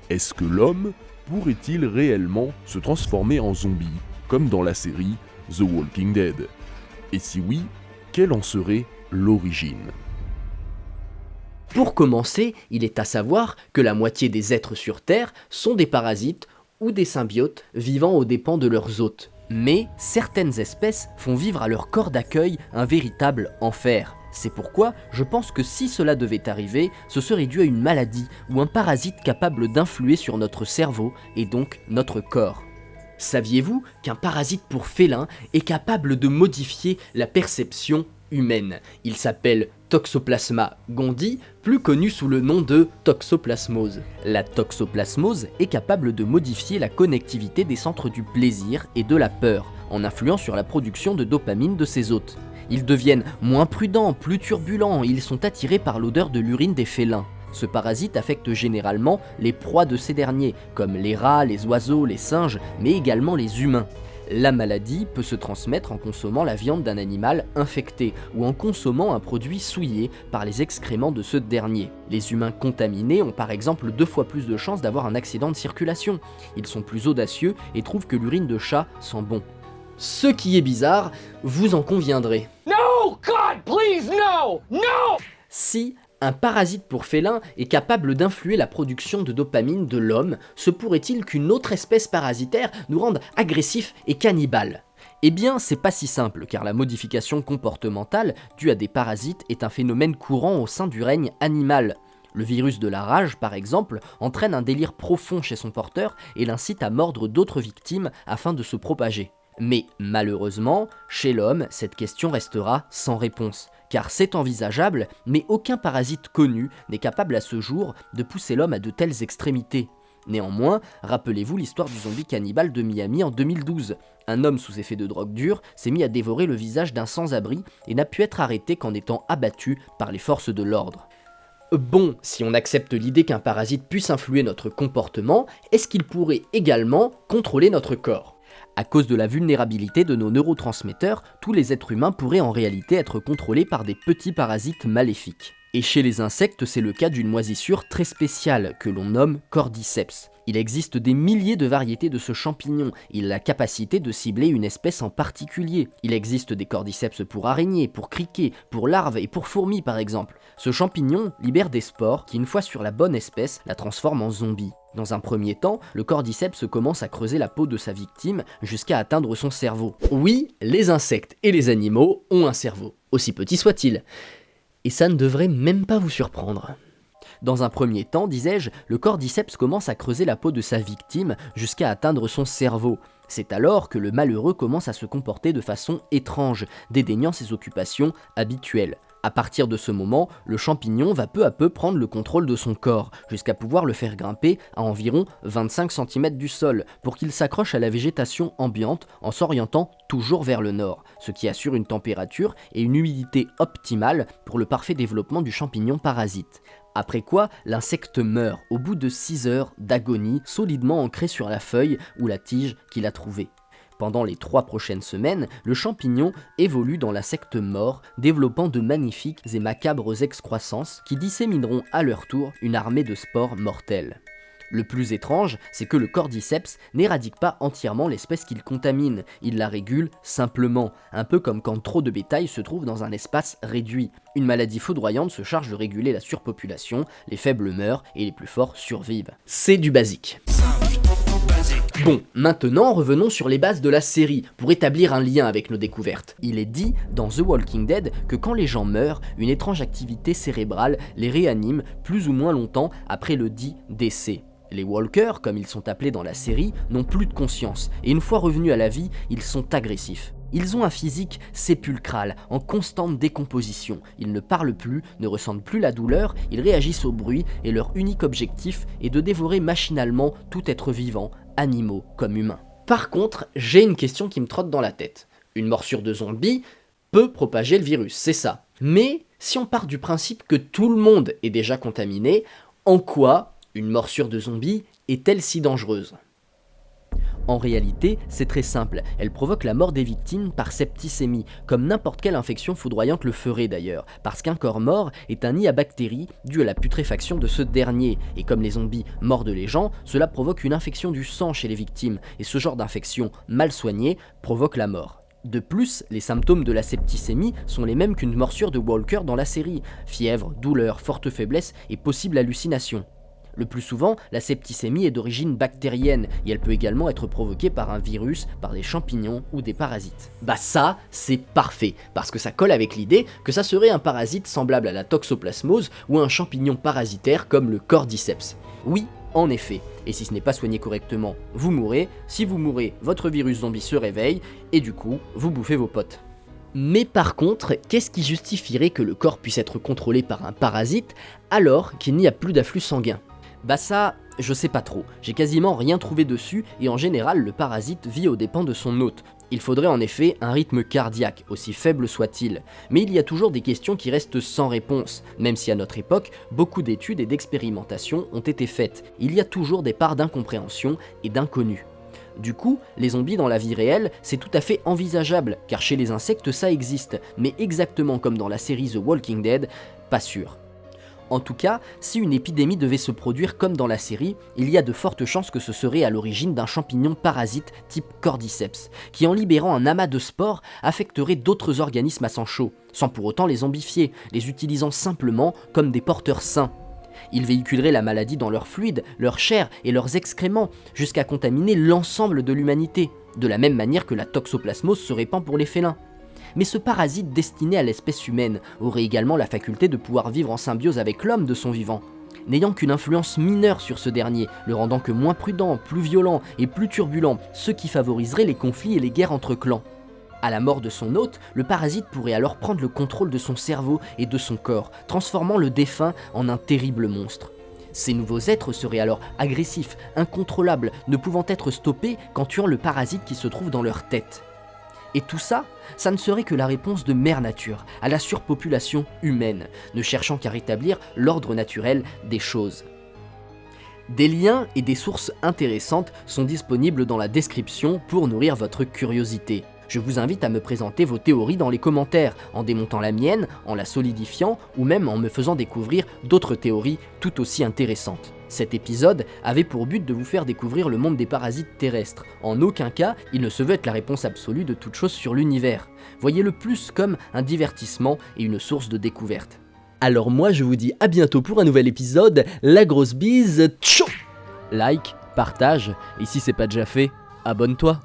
Est-ce que l'homme pourrait-il réellement se transformer en zombie, comme dans la série The Walking Dead? Et si oui, quelle en serait l'origine? Pour commencer, il est à savoir que la moitié des êtres sur Terre sont des parasites ou des symbiotes vivant aux dépens de leurs hôtes. Mais certaines espèces font vivre à leur corps d'accueil un véritable enfer. C'est pourquoi je pense que si cela devait arriver, ce serait dû à une maladie ou un parasite capable d'influer sur notre cerveau et donc notre corps. Saviez-vous qu'un parasite pour félin est capable de modifier la perception humaine? Il s'appelle Toxoplasma gondii, plus connu sous le nom de toxoplasmose. La toxoplasmose est capable de modifier la connectivité des centres du plaisir et de la peur, en influant sur la production de dopamine de ses hôtes. Ils deviennent moins prudents, plus turbulents, et ils sont attirés par l'odeur de l'urine des félins. Ce parasite affecte généralement les proies de ces derniers, comme les rats, les oiseaux, les singes, mais également les humains. La maladie peut se transmettre en consommant la viande d'un animal infecté ou en consommant un produit souillé par les excréments de ce dernier. Les humains contaminés ont par exemple 2 fois plus de chances d'avoir un accident de circulation. Ils sont plus audacieux et trouvent que l'urine de chat sent bon. Ce qui est bizarre, vous en conviendrez. No, God, please, no! No! Si un parasite pour félin est capable d'influer la production de dopamine de l'homme, se pourrait-il qu'une autre espèce parasitaire nous rende agressifs et cannibales? Eh bien, c'est pas si simple, car la modification comportementale due à des parasites est un phénomène courant au sein du règne animal. Le virus de la rage, par exemple, entraîne un délire profond chez son porteur et l'incite à mordre d'autres victimes afin de se propager. Mais malheureusement, chez l'homme, cette question restera sans réponse, car c'est envisageable, mais aucun parasite connu n'est capable à ce jour de pousser l'homme à de telles extrémités. Néanmoins, rappelez-vous l'histoire du zombie cannibale de Miami en 2012. Un homme sous effet de drogue dure s'est mis à dévorer le visage d'un sans-abri et n'a pu être arrêté qu'en étant abattu par les forces de l'ordre. Bon, si on accepte l'idée qu'un parasite puisse influer notre comportement, est-ce qu'il pourrait également contrôler notre corps ? À cause de la vulnérabilité de nos neurotransmetteurs, tous les êtres humains pourraient en réalité être contrôlés par des petits parasites maléfiques. Et chez les insectes, c'est le cas d'une moisissure très spéciale que l'on nomme cordyceps. Il existe des milliers de variétés de ce champignon, il a la capacité de cibler une espèce en particulier. Il existe des cordyceps pour araignées, pour criquets, pour larves et pour fourmis par exemple. Ce champignon libère des spores qui, une fois sur la bonne espèce, la transforment en zombie. Dans un premier temps, le cordyceps commence à creuser la peau de sa victime jusqu'à atteindre son cerveau. Oui, les insectes et les animaux ont un cerveau, aussi petit soit-il. Et ça ne devrait même pas vous surprendre. Dans un premier temps, disais-je, le cordyceps commence à creuser la peau de sa victime jusqu'à atteindre son cerveau. C'est alors que le malheureux commence à se comporter de façon étrange, dédaignant ses occupations habituelles. À partir de ce moment, le champignon va peu à peu prendre le contrôle de son corps, jusqu'à pouvoir le faire grimper à environ 25 cm du sol, pour qu'il s'accroche à la végétation ambiante en s'orientant toujours vers le nord, ce qui assure une température et une humidité optimale pour le parfait développement du champignon parasite. Après quoi, l'insecte meurt au bout de 6 heures d'agonie solidement ancrée sur la feuille ou la tige qu'il a trouvée. Pendant les 3 prochaines semaines, le champignon évolue dans l'insecte mort, développant de magnifiques et macabres excroissances qui dissémineront à leur tour une armée de spores mortelles. Le plus étrange, c'est que le cordyceps n'éradique pas entièrement l'espèce qu'il contamine, il la régule simplement, un peu comme quand trop de bétail se trouve dans un espace réduit. Une maladie foudroyante se charge de réguler la surpopulation, les faibles meurent et les plus forts survivent. C'est du basique. Bon, maintenant revenons sur les bases de la série, pour établir un lien avec nos découvertes. Il est dit dans The Walking Dead que quand les gens meurent, une étrange activité cérébrale les réanime plus ou moins longtemps après le dit décès. Les walkers, comme ils sont appelés dans la série, n'ont plus de conscience, et une fois revenus à la vie, ils sont agressifs. Ils ont un physique sépulcral, en constante décomposition. Ils ne parlent plus, ne ressentent plus la douleur, ils réagissent au bruit, et leur unique objectif est de dévorer machinalement tout être vivant, animaux comme humains. Par contre, j'ai une question qui me trotte dans la tête. Une morsure de zombie peut propager le virus, c'est ça. Mais si on part du principe que tout le monde est déjà contaminé, en quoi une morsure de zombie est-elle si dangereuse ? En réalité, c'est très simple, elle provoque la mort des victimes par septicémie, comme n'importe quelle infection foudroyante le ferait d'ailleurs, parce qu'un corps mort est un nid à bactéries dû à la putréfaction de ce dernier, et comme les zombies mordent les gens, cela provoque une infection du sang chez les victimes, et ce genre d'infection mal soignée provoque la mort. De plus, les symptômes de la septicémie sont les mêmes qu'une morsure de Walker dans la série, fièvre, douleur, forte faiblesse et possible hallucination. Le plus souvent, la septicémie est d'origine bactérienne et elle peut également être provoquée par un virus, par des champignons ou des parasites. Bah ça, c'est parfait, parce que ça colle avec l'idée que ça serait un parasite semblable à la toxoplasmose ou un champignon parasitaire comme le cordyceps. Oui, en effet, et si ce n'est pas soigné correctement, vous mourrez, si vous mourrez, votre virus zombie se réveille, et du coup, vous bouffez vos potes. Mais par contre, qu'est-ce qui justifierait que le corps puisse être contrôlé par un parasite alors qu'il n'y a plus d'afflux sanguin ? Bah ça, je sais pas trop, j'ai quasiment rien trouvé dessus et en général le parasite vit aux dépens de son hôte. Il faudrait en effet un rythme cardiaque, aussi faible soit-il, mais il y a toujours des questions qui restent sans réponse, même si à notre époque, beaucoup d'études et d'expérimentations ont été faites, il y a toujours des parts d'incompréhension et d'inconnu. Du coup, les zombies dans la vie réelle, c'est tout à fait envisageable, car chez les insectes ça existe, mais exactement comme dans la série The Walking Dead, pas sûr. En tout cas, si une épidémie devait se produire comme dans la série, il y a de fortes chances que ce serait à l'origine d'un champignon parasite type cordyceps, qui en libérant un amas de spores affecterait d'autres organismes à sang chaud, sans pour autant les zombifier, les utilisant simplement comme des porteurs sains. Ils véhiculeraient la maladie dans leurs fluides, leur chair et leurs excréments, jusqu'à contaminer l'ensemble de l'humanité, de la même manière que la toxoplasmose se répand pour les félins. Mais ce parasite destiné à l'espèce humaine aurait également la faculté de pouvoir vivre en symbiose avec l'homme de son vivant, n'ayant qu'une influence mineure sur ce dernier, le rendant que moins prudent, plus violent et plus turbulent, ce qui favoriserait les conflits et les guerres entre clans. À la mort de son hôte, le parasite pourrait alors prendre le contrôle de son cerveau et de son corps, transformant le défunt en un terrible monstre. Ces nouveaux êtres seraient alors agressifs, incontrôlables, ne pouvant être stoppés qu'en tuant le parasite qui se trouve dans leur tête. Et tout ça, ça ne serait que la réponse de Mère Nature à la surpopulation humaine, ne cherchant qu'à rétablir l'ordre naturel des choses. Des liens et des sources intéressantes sont disponibles dans la description pour nourrir votre curiosité. Je vous invite à me présenter vos théories dans les commentaires, en démontant la mienne, en la solidifiant, ou même en me faisant découvrir d'autres théories tout aussi intéressantes. Cet épisode avait pour but de vous faire découvrir le monde des parasites terrestres. En aucun cas, il ne se veut être la réponse absolue de toute chose sur l'univers. Voyez-le plus comme un divertissement et une source de découverte. Alors moi je vous dis à bientôt pour un nouvel épisode, la grosse bise, tchou! Like, partage, et si c'est pas déjà fait, abonne-toi.